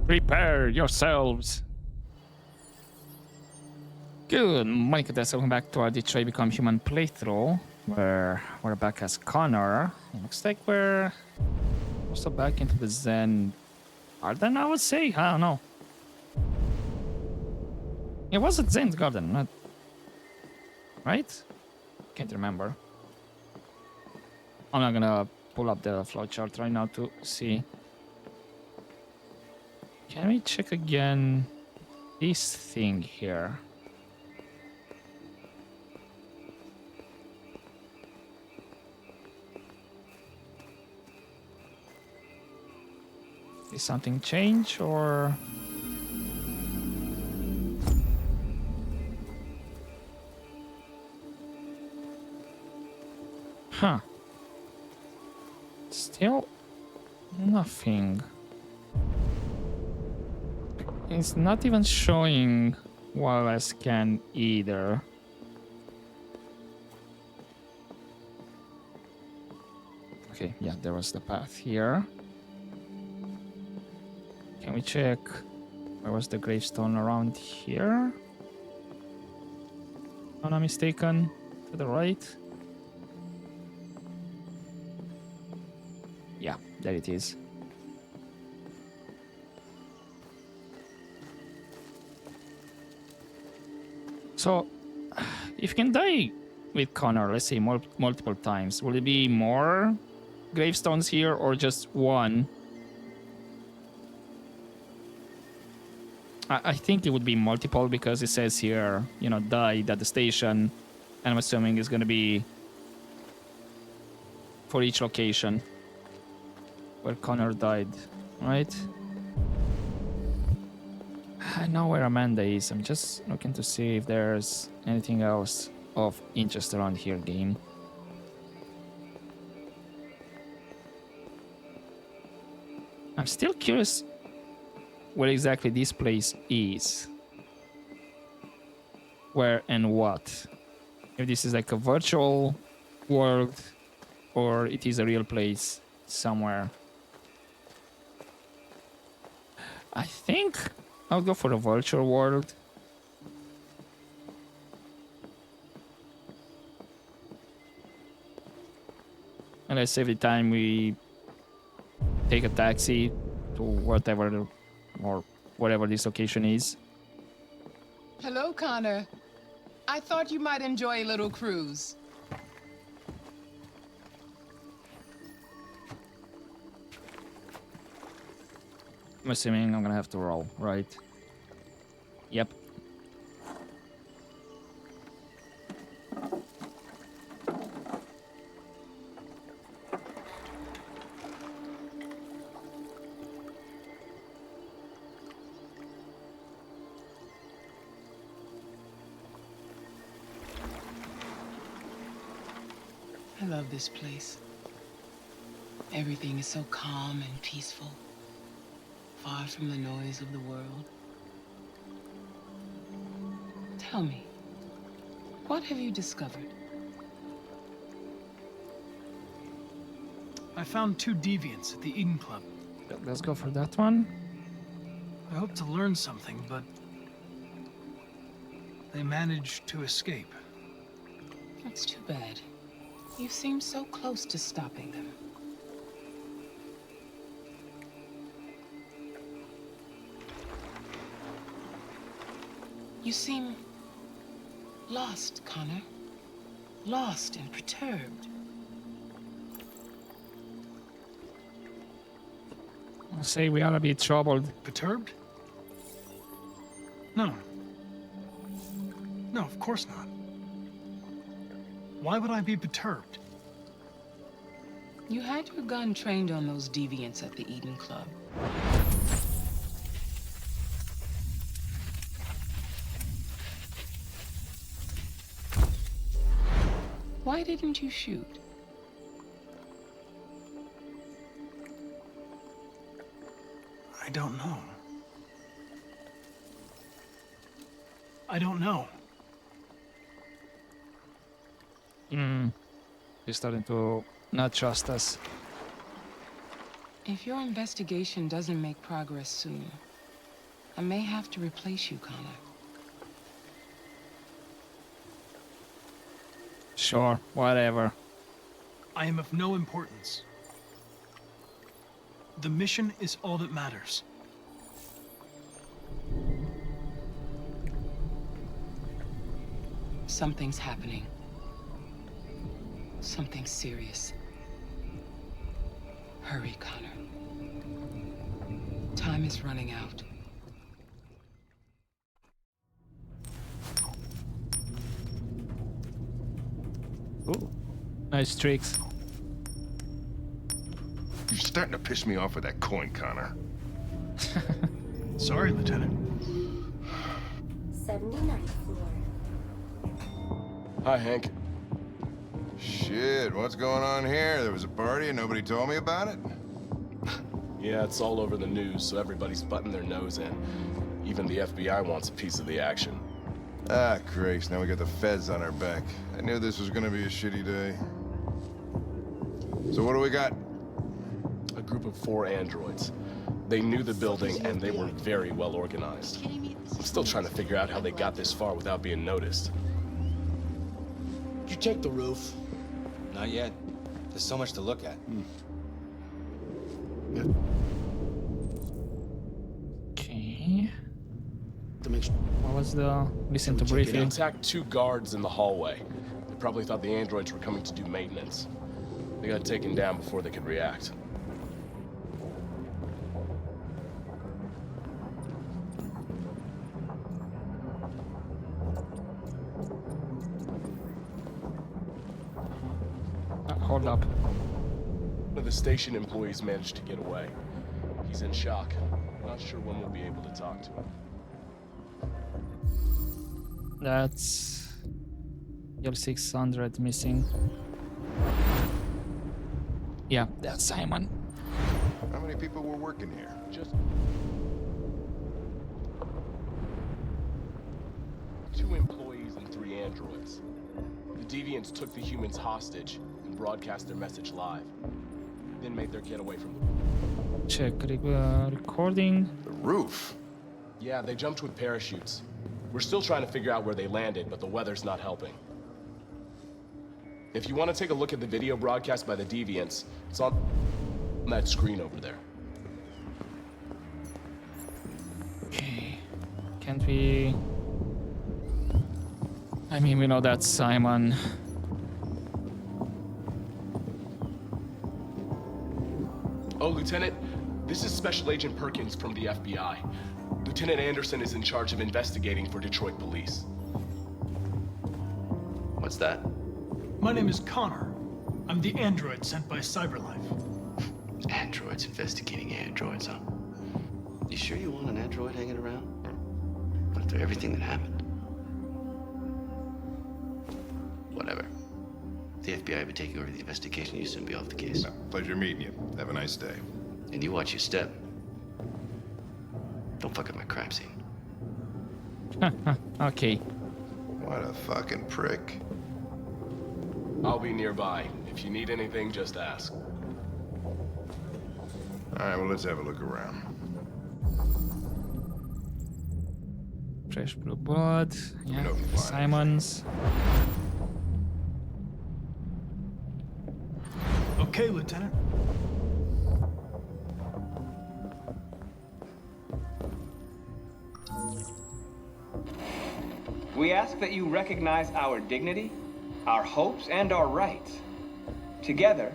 Prepare yourselves. Good morning, cadets. Welcome back to our Detroit Become Human playthrough, where we're back as Connor. It looks like we're also back into the Zen Garden, I would say. I don't know. It was a Zen Garden, not... right? Can't remember. I'm not gonna pull up the flowchart right now to see. Can we check again this thing here? Did something change or... huh. Still nothing. It's not even showing while I scan either. Okay, yeah, there was the path here. Can we check where was the gravestone around here? If I'm not mistaken, to the right. Yeah, there it is. So, if you can die with Connor, let's say multiple times, will it be more gravestones here or just one? I think it would be multiple because it says here, you know, died at the station. And I'm assuming it's going to be for each location where Connor died, right? I know where Amanda is. I'm just looking to see if there's anything else of interest around here, game. I'm still curious where exactly this place is. Where and what. If this is like a virtual world or it is a real place somewhere. I think I'll go for a virtual world. And let's save the time we take a taxi to whatever or whatever this location is. Hello, Connor. I thought you might enjoy a little cruise. I'm assuming I'm gonna have to roll, right? Yep. I love this place. Everything is so calm and peaceful, far from the noise of the world. Tell me, what have you discovered? I found 2 deviants at the Eden Club. Let's go for that one. I hope to learn something, but they managed to escape. That's too bad. You seem so close to stopping them. You seem lost, Connor. Lost and perturbed. I'll say we ought to be troubled. Perturbed? No. No, of course not. Why would I be perturbed? You had your gun trained on those deviants at the Eden Club. Why didn't you shoot? I don't know. I don't know. He's starting to not trust us. If your investigation doesn't make progress soon, I may have to replace you, Connor. Sure, whatever. I am of no importance. The mission is all that matters. Something's happening. Something serious. Hurry, Connor. Time is running out. Ooh, nice tricks. You're starting to piss me off with that coin, Connor. Sorry, Lieutenant. 79th floor. Hi, Hank. Shit, what's going on here? There was a party and nobody told me about it? Yeah, it's all over the news, so everybody's butting their nose in. Even the FBI wants a piece of the action. Ah, Christ, now we got the feds on our back. I knew this was gonna be a shitty day. So what do we got? A group of 4 androids. They knew the building, and they were very well organized. I'm still trying to figure out how they got this far without being noticed. Did you check the roof? Not yet. There's so much to look at. Okay. To make sure. What was the listen to Check it They briefing? attacked 2 guards in the hallway. They probably thought the androids were coming to do maintenance. They got taken down before they could react. Hold up. One of the station employees managed to get away. He's in shock. Not sure when we'll be able to talk to him. That's L600 missing. Yeah, that's Simon. How many people were working here? Just 2 employees and 3 androids. The deviants took the humans hostage and broadcast their message live. Then made their getaway from the... Check recording. The roof. Yeah, they jumped with parachutes. We're still trying to figure out where they landed, but the weather's not helping. If you want to take a look at the video broadcast by the deviants, it's on that screen over there. Okay. Can't we... I mean, we know that's Simon. Oh, Lieutenant, this is Special Agent Perkins from the FBI. Lieutenant Anderson is in charge of investigating for Detroit police. What's that? My name is Connor. I'm the android sent by CyberLife. Androids investigating androids, huh? You sure you want an android hanging around? What after everything that happened? Whatever. The FBI will be taking over the investigation. You soon be off the case. Well, pleasure meeting you. Have a nice day. And you watch your step. Don't fuck up my crime scene. Okay. What a fucking prick. I'll be nearby. If you need anything, just ask. All right, well, let's have a look around. Fresh blue blood. Yeah, don't find Simons. Okay, Lieutenant. We ask that you recognize our dignity, our hopes, and our rights. Together,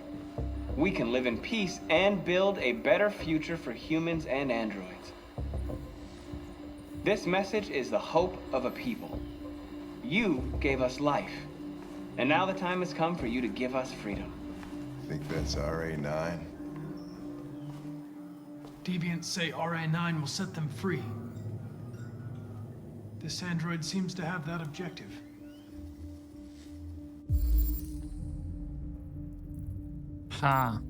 we can live in peace and build a better future for humans and androids. This message is the hope of a people. You gave us life, and now the time has come for you to give us freedom. Think that's RA9? Deviants say RA9 will set them free. This android seems to have that objective. Ha.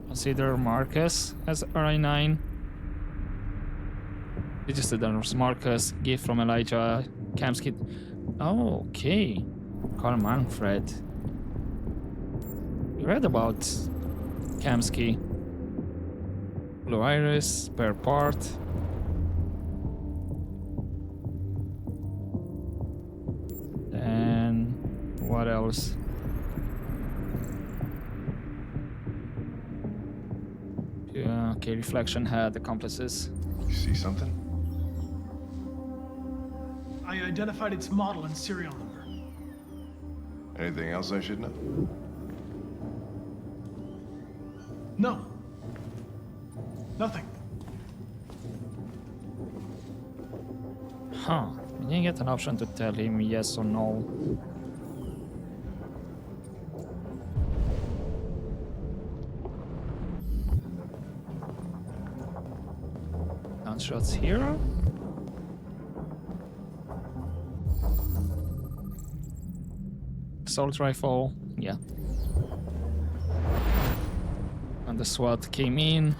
Consider Marcus as RI9. Registered donors Marcus, gift from Elijah, Kamsky. Oh, okay. Carl Manfred. We read about Kamsky. Blue Iris, per part. What else? Yeah, okay, reflection had accomplices. You see something? I identified its model and serial number. Anything else I should know? No. Nothing. Huh. We didn't get an option to tell him yes or no. Gunshots here? Assault rifle, yeah. And the SWAT came in.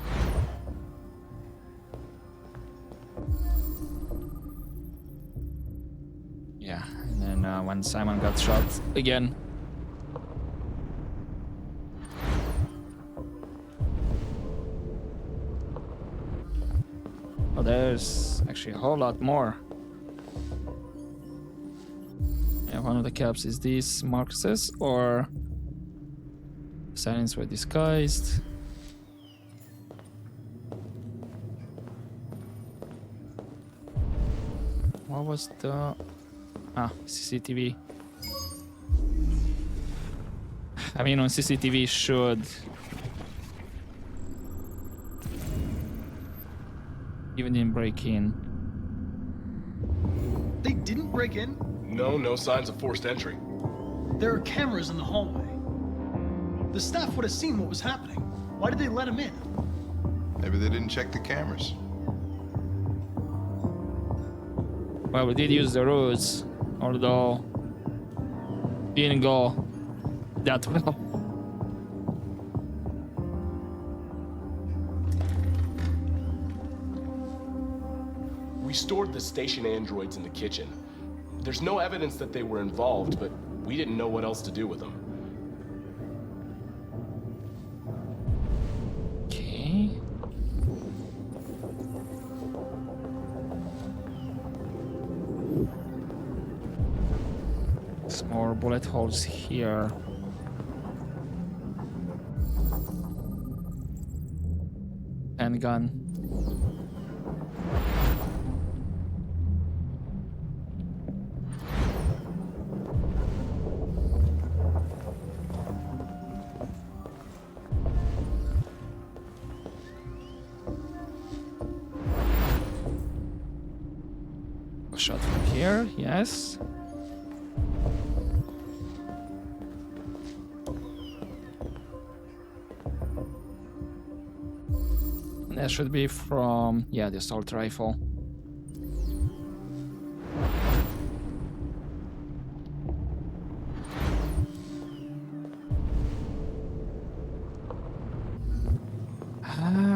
Yeah, and then when Simon got shot again. Oh, there's actually a whole lot more. Yeah, one of the caps is these Marxes, or silence were disguised. What was the... CCTV. I mean, on CCTV should even didn't break in. They didn't break in? No signs of forced entry. There are cameras in the hallway. The staff would have seen what was happening. Why did they let him in? Maybe they didn't check the cameras. Well, we did use the roads, although didn't go that well. We stored the station androids in the kitchen. There's no evidence that they were involved, but we didn't know what else to do with them. Okay. Some more bullet holes here. Handgun. Shot from here, yes. That should be from, yeah, the assault rifle.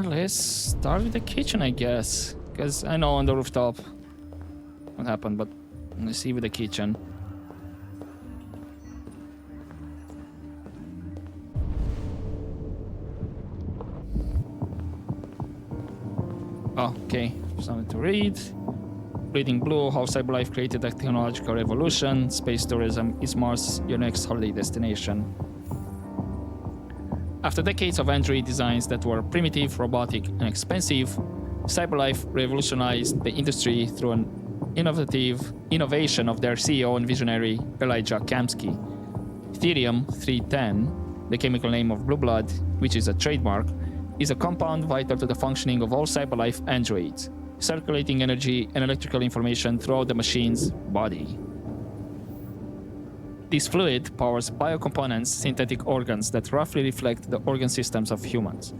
Let's start with the kitchen, I guess. Because I know on the rooftop what happened, but let's see with the kitchen. Oh, okay, something to read. Reading Blue, how Cyberlife created a technological revolution. Space tourism is Mars your next holiday destination. After decades of android designs that were primitive, robotic, and expensive, Cyberlife revolutionized the industry through an innovation of their CEO and visionary Elijah Kamsky. Therium-310, the chemical name of blue blood, which is a trademark, is a compound vital to the functioning of all Cyberlife androids, circulating energy and electrical information throughout the machine's body. This fluid powers biocomponents, synthetic organs that roughly reflect the organ systems of humans.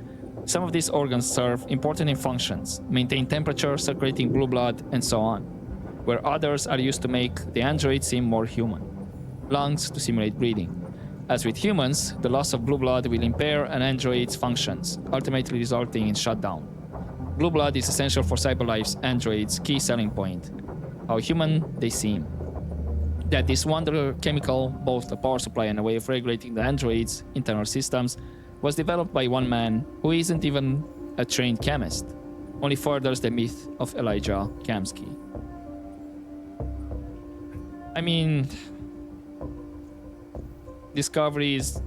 Some of these organs serve important functions, maintain temperature, circulating blue blood, and so on, where others are used to make the android seem more human. Lungs to simulate breathing. As with humans, the loss of blue blood will impair an android's functions, ultimately resulting in shutdown. Blue blood is essential for Cyberlife's androids' key selling point, how human they seem. That this wonder chemical, both a power supply and a way of regulating the android's internal systems, was developed by one man who isn't even a trained chemist, only furthers the myth of Elijah Kamsky. I mean, discoveries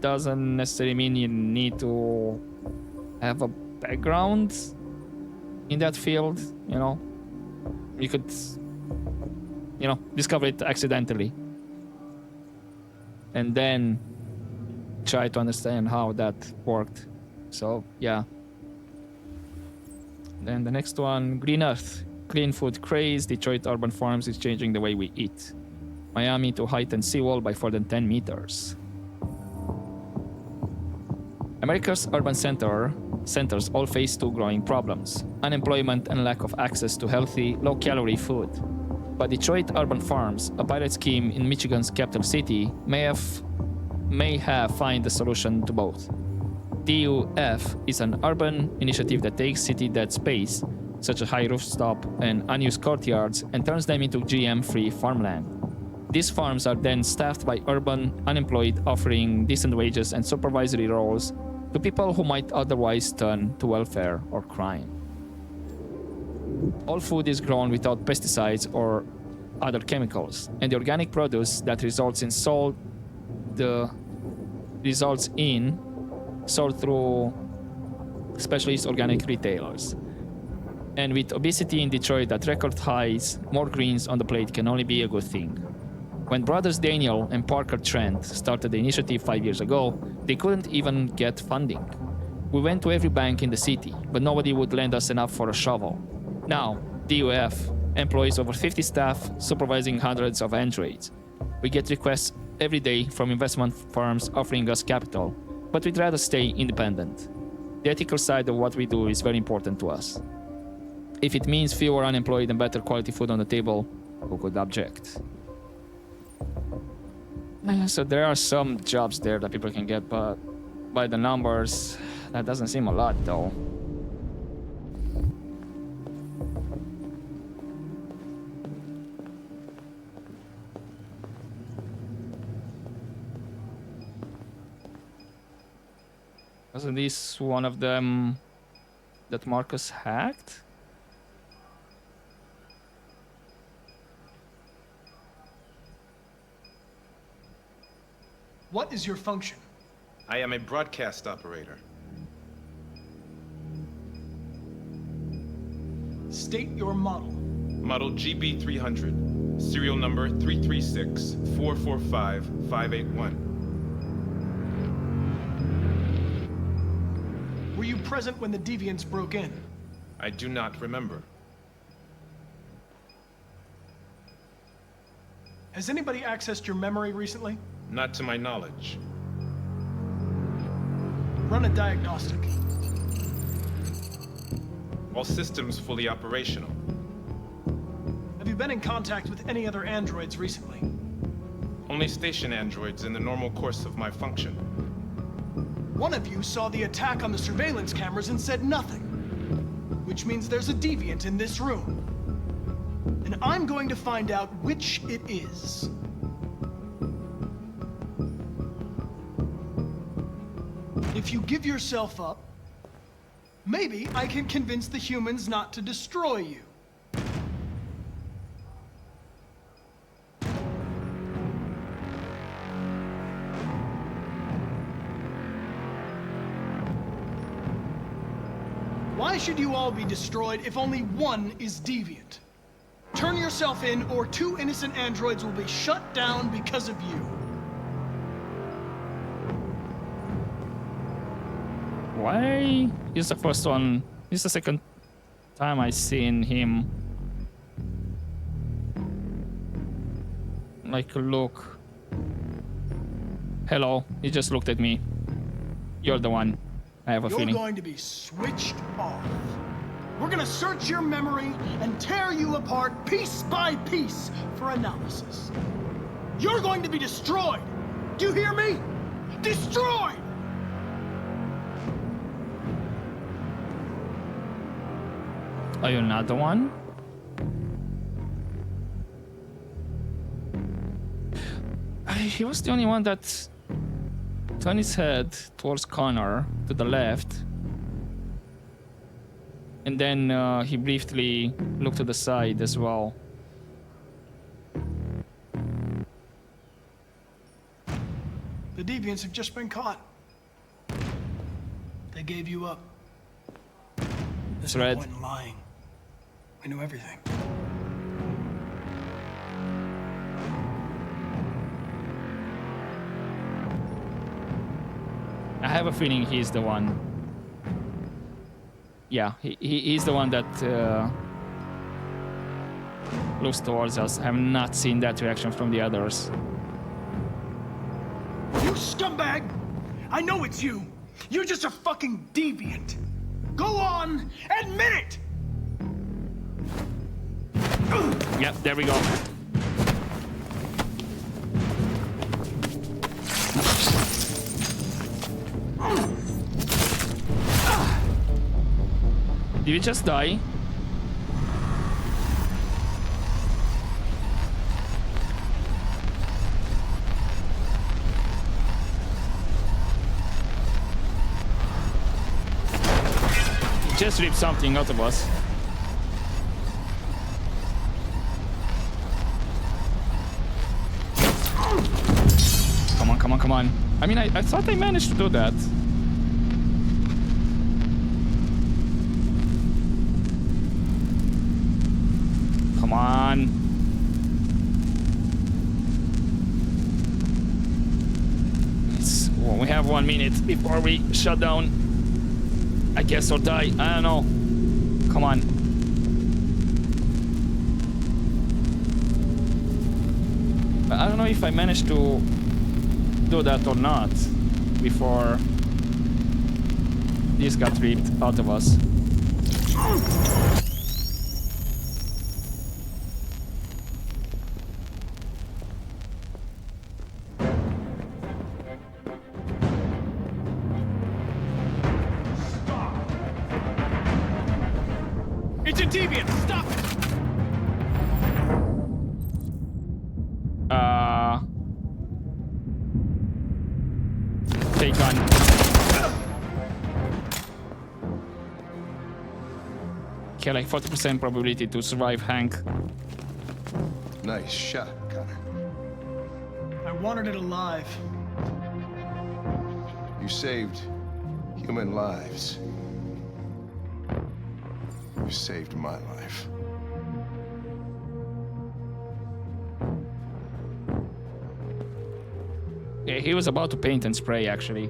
doesn't necessarily mean you need to have a background in that field, you know. You could, you know, discover it accidentally and then try to understand how that worked. So yeah. Then the next one, Green Earth. Clean food craze. Detroit urban farms is changing the way we eat. Miami to heighten seawall by further than 10 meters. America's urban centers all face two growing problems: unemployment and lack of access to healthy, low-calorie food. But Detroit urban farms, a pilot scheme in Michigan's capital city, may have find a solution to both. DUF is an urban initiative that takes city dead space, such as high rooftop and unused courtyards, and turns them into GM-free farmland. These farms are then staffed by urban unemployed, offering decent wages and supervisory roles to people who might otherwise turn to welfare or crime. All food is grown without pesticides or other chemicals, and the organic produce that results sold through specialist organic retailers. And with obesity in Detroit at record highs, more greens on the plate can only be a good thing. When brothers Daniel and Parker Trent started the initiative 5 years ago, they couldn't even get funding. We went to every bank in the city, but nobody would lend us enough for a shovel. Now, DUF employs over 50 staff, supervising hundreds of androids. We get requests every day from investment firms offering us capital, but we'd rather stay independent. The ethical side of what we do is very important to us. If it means fewer unemployed and better quality food on the table, who could object? So there are some jobs there that people can get, but by the numbers, that doesn't seem a lot though. Wasn't this one of them that Marcus hacked? What is your function? I am a broadcast operator. State your model. Model GB300. Serial number 336-445-581. Were you present when the deviants broke in? I do not remember. Has anybody accessed your memory recently? Not to my knowledge. Run a diagnostic. All systems fully operational. Have you been in contact with any other androids recently? Only station androids in the normal course of my function. One of you saw the attack on the surveillance cameras and said nothing, which means there's a deviant in this room. And I'm going to find out which it is. If you give yourself up, maybe I can convince the humans not to destroy you. Why should you all be destroyed if only one is deviant? Turn yourself in, or 2 innocent androids will be shut down because of you. Why is the first one? This is the second time I seen him. Like, look. Hello, he just looked at me. You're the one. I have a You're feeling. going to be switched off. We're gonna search your memory and tear you apart piece by piece for analysis. You're going to be destroyed. Do you hear me? Destroyed! Are you not the one? He was the only one that turned his head towards Connor to the left. And then he briefly looked to the side as well. deviants have just been caught. They gave you up. There's no Red. point in lying. We knew everything. I have a feeling he's the one. Yeah, he's the one that looks towards us. I have not seen that reaction from the others. You scumbag! I know it's you! You're just a fucking deviant! Go on! Admit it! Yep, there we go. Did you just die? He just ripped something out of us. Come on, come on, come on. I mean, I thought I managed to do that. Come on. Well, we have 1 minute before we shut down. I guess or die. I don't know. Come on. I don't know if I managed to do that or not before this got ripped out of us. It's a deviant! Stop it! Take on. Okay, like 40% probability to survive, Hank. Nice shot, Connor. I wanted it alive. You saved human lives. You saved my life. Yeah, he was about to paint and spray, actually.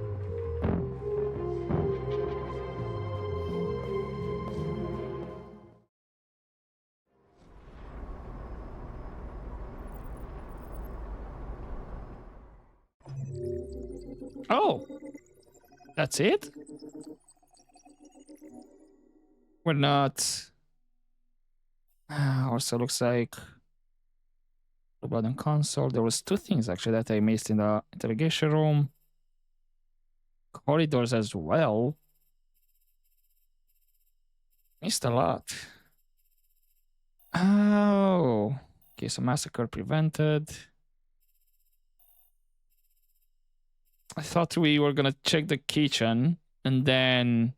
Oh, that's it? We're not. Also looks like the button console. There was 2 things actually that I missed in the interrogation room. Corridors as well. Missed a lot. Oh, okay. So massacre prevented. I thought we were gonna check the kitchen and then.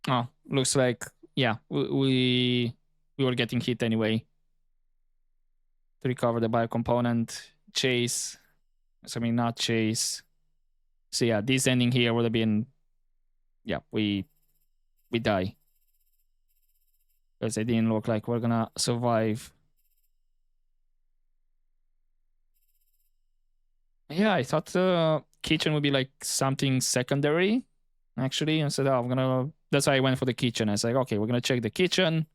Oh, looks like yeah, we were getting hit anyway. To recover the biocomponent, chase. So I mean not chase. So yeah, this ending here would have been yeah, we die. Because it didn't look like we're gonna survive. Yeah, I thought the kitchen would be like something secondary, actually. And said, oh, that's why I went for the kitchen. I was like, okay, we're gonna check the kitchen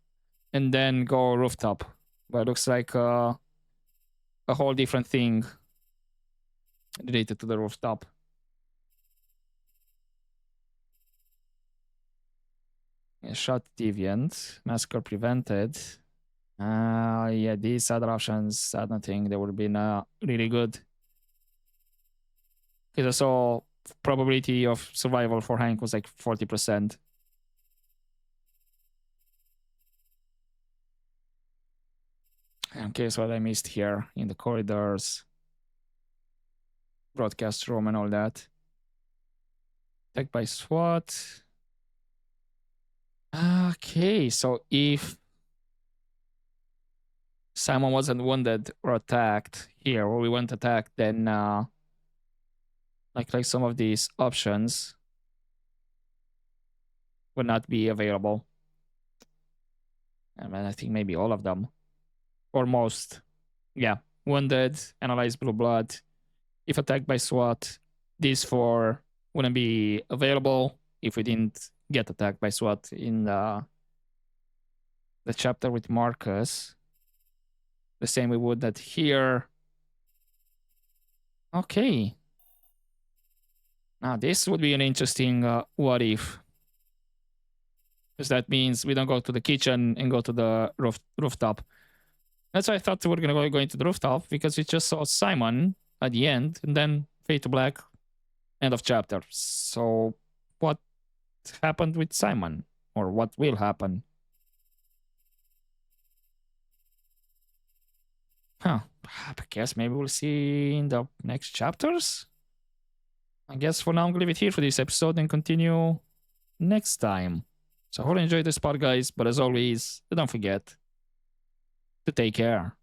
and then go rooftop. But it looks like a whole different thing related to the rooftop. Yeah, shot deviant, massacre prevented. Yeah, these other options, I don't think they would have been really good. Because I saw probability of survival for Hank was like 40%. Okay, so what I missed here in the corridors, broadcast room and all that. Attacked by SWAT. Okay, so if Simon wasn't wounded or attacked here, or we weren't attacked, then like some of these options would not be available. I mean, I think maybe all of them. Or most. Yeah. Wounded, analyze blue blood. If attacked by SWAT, these 4 wouldn't be available if we didn't get attacked by SWAT in the chapter with Marcus. The same we would that here. Okay. Now this would be an interesting what if. Because that means we don't go to the kitchen and go to the rooftop. That's why I thought we were going to go into the rooftop, because we just saw Simon at the end, and then fade to black, end of chapter. So what happened with Simon? Or what will happen? Huh. I guess maybe we'll see in the next chapters? I guess for now I'm going to leave it here for this episode and continue next time. So I hope you enjoyed this part, guys. But as always, don't forget to take care.